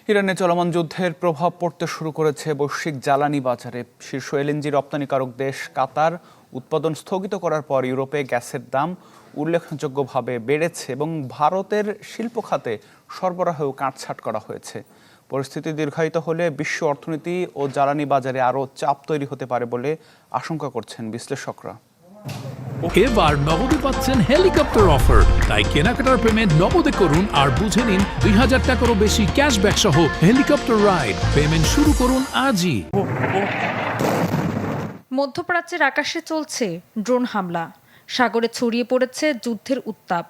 ইরানে চলমান যুদ্ধের প্রভাব পড়তে শুরু করেছে বৈশ্বিক জ্বালানি বাজারে। শীর্ষ এলএনজি রপ্তানিকারক দেশ কাতার উৎপাদন স্থগিত করার পর ইউরোপে গ্যাসের দাম উল্লেখযোগ্যভাবে বেড়েছে এবং ভারতের শিল্প খাতে সরবরাহেও কাটছাঁট করা হয়েছে। পরিস্থিতি দীর্ঘায়িত হলে বিশ্ব অর্থনীতি ও জ্বালানি বাজারে আরও চাপ তৈরি হতে পারে বলে আশঙ্কা করছেন বিশ্লেষকরা। এবার নগদে পাচ্ছেন হেলিকপ্টার অফার, তাই কেনাকাটার পেমেন্ট নগদে করুন আর বুঝে নিন ২০০০ টাকারও বেশি ক্যাশব্যাক সহ হেলিকপ্টার রাইড। পেমেন্ট শুরু করুন আজই। মধ্যপ্রাচ্যের আকাশে চলছে ড্রোন হামলা, সাগরে ছড়িয়ে পড়েছে যুদ্ধের উত্তাপ,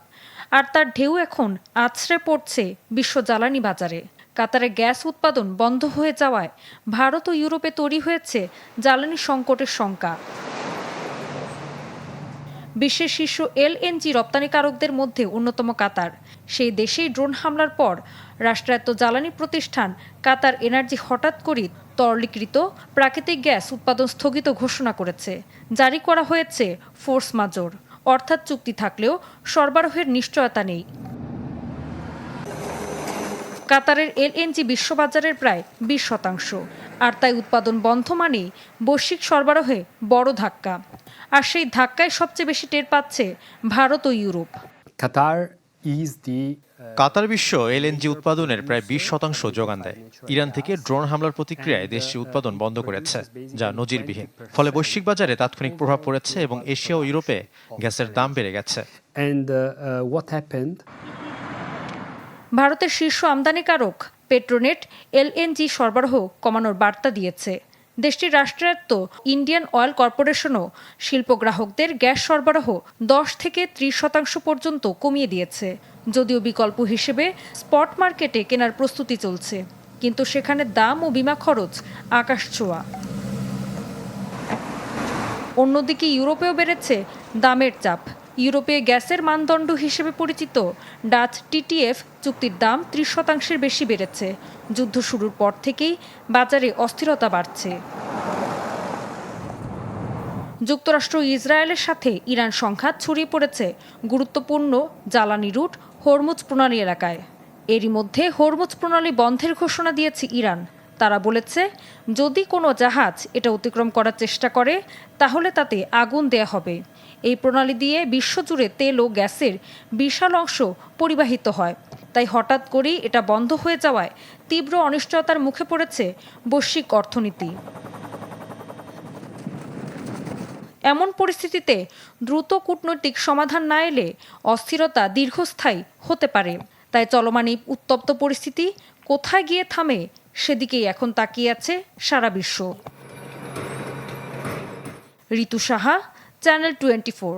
আর তার ঢেউ এখন আছড়ে পড়ছে বিশ্ব জ্বালানি বাজারে। কাতারে গ্যাস উৎপাদন বন্ধ হয়ে যাওয়ায় ভারত ও ইউরোপে তৈরি হয়েছে জ্বালানি সংকটের শঙ্কা। বিশ্বের শীর্ষ এলএনজি রপ্তানিকারকদের মধ্যে অন্যতম কাতার। সেই দেশেই ড্রোন হামলার পর রাষ্ট্রায়ত্ত জ্বালানি প্রতিষ্ঠান কাতার এনার্জি হঠাৎ করে তরলীকৃত প্রাকৃতিক গ্যাস উৎপাদন স্থগিত ঘোষণা করেছে। জারি করা হয়েছে ফোর্স মাজোর, অর্থাৎ চুক্তি থাকলেও সরবরাহের নিশ্চয়তা নেই। কাতারের এলএনজি বিশ্ববাজারের প্রায় ২০%, আর তাই উৎপাদন বন্ধ মানেই বৈশ্বিক সরবরাহে বড় ধাক্কা। আর সেই ধাক্কায় সবচেয়ে বেশি টের পাচ্ছে ভারত ও ইউরোপ। কাতার বিশ্ব এলএনজি উৎপাদনের প্রায় ২০% যোগান দেয়। ইরান থেকে ড্রোন হামলার প্রতিক্রিয়ায় দেশটি উৎপাদন বন্ধ করেছে, যা নজিরবিহীন। ফলে বৈশ্বিক বাজারে তাৎক্ষণিক প্রভাব পড়েছে এবং এশিয়া ও ইউরোপে গ্যাসের দাম বেড়ে গেছে। ভারতের শীর্ষ আমদানিকারক পেট্রোনেট এলএনজি সরবরাহ কমানোর বার্তা দিয়েছে। দেশটির রাষ্ট্রায়ত্ত ইন্ডিয়ান অয়েল কর্পোরেশনও শিল্প গ্রাহকদের গ্যাস সরবরাহ ১০ থেকে ৩০% পর্যন্ত কমিয়ে দিয়েছে। যদিও বিকল্প হিসেবে স্পট মার্কেটে কেনার প্রস্তুতি চলছে, কিন্তু সেখানে দাম ও বিমা খরচ আকাশছোঁয়া। অন্যদিকে ইউরোপেও বেড়েছে দামের চাপ। ইউরোপে গ্যাসের মানদণ্ড হিসেবে পরিচিত ডাচ টিটিএফ চুক্তির দাম ৩০% বেশি বেড়েছে। যুদ্ধ শুরুর পর থেকেই বাজারে অস্থিরতা বাড়ছে। যুক্তরাষ্ট্র ও ইসরায়েলের সাথে ইরান সংঘাত ছড়িয়ে পড়েছে গুরুত্বপূর্ণ জ্বালানি রুট হরমুজ প্রণালী এলাকায়। এরই মধ্যে হরমুজ প্রণালী বন্ধের ঘোষণা দিয়েছে ইরান। তারা বলেছে, যদি কোনো জাহাজ এটা অতিক্রম করার চেষ্টা করে তাহলে তাতে আগুন দেয়া হবে। এই প্রণালী দিয়ে বিশ্বজুড়ে তেল ও গ্যাসের বিশাল অংশ পরিবাহিত হয়, তাই হঠাৎ করেই এটা বন্ধ হয়ে যাওয়ায় তীব্র অনিশ্চয়তার মুখে পড়েছে বৈশ্বিক অর্থনীতি। এমন পরিস্থিতিতে দ্রুত কূটনৈতিক সমাধান না এলে অস্থিরতা দীর্ঘস্থায়ী হতে পারে। তাই চলমান এই উত্তপ্ত পরিস্থিতি কোথায় গিয়ে থামে সেদিকেই এখন তাকিয়ে আছে সারা বিশ্ব। ঋতু সাহা, চ্যানেল 24।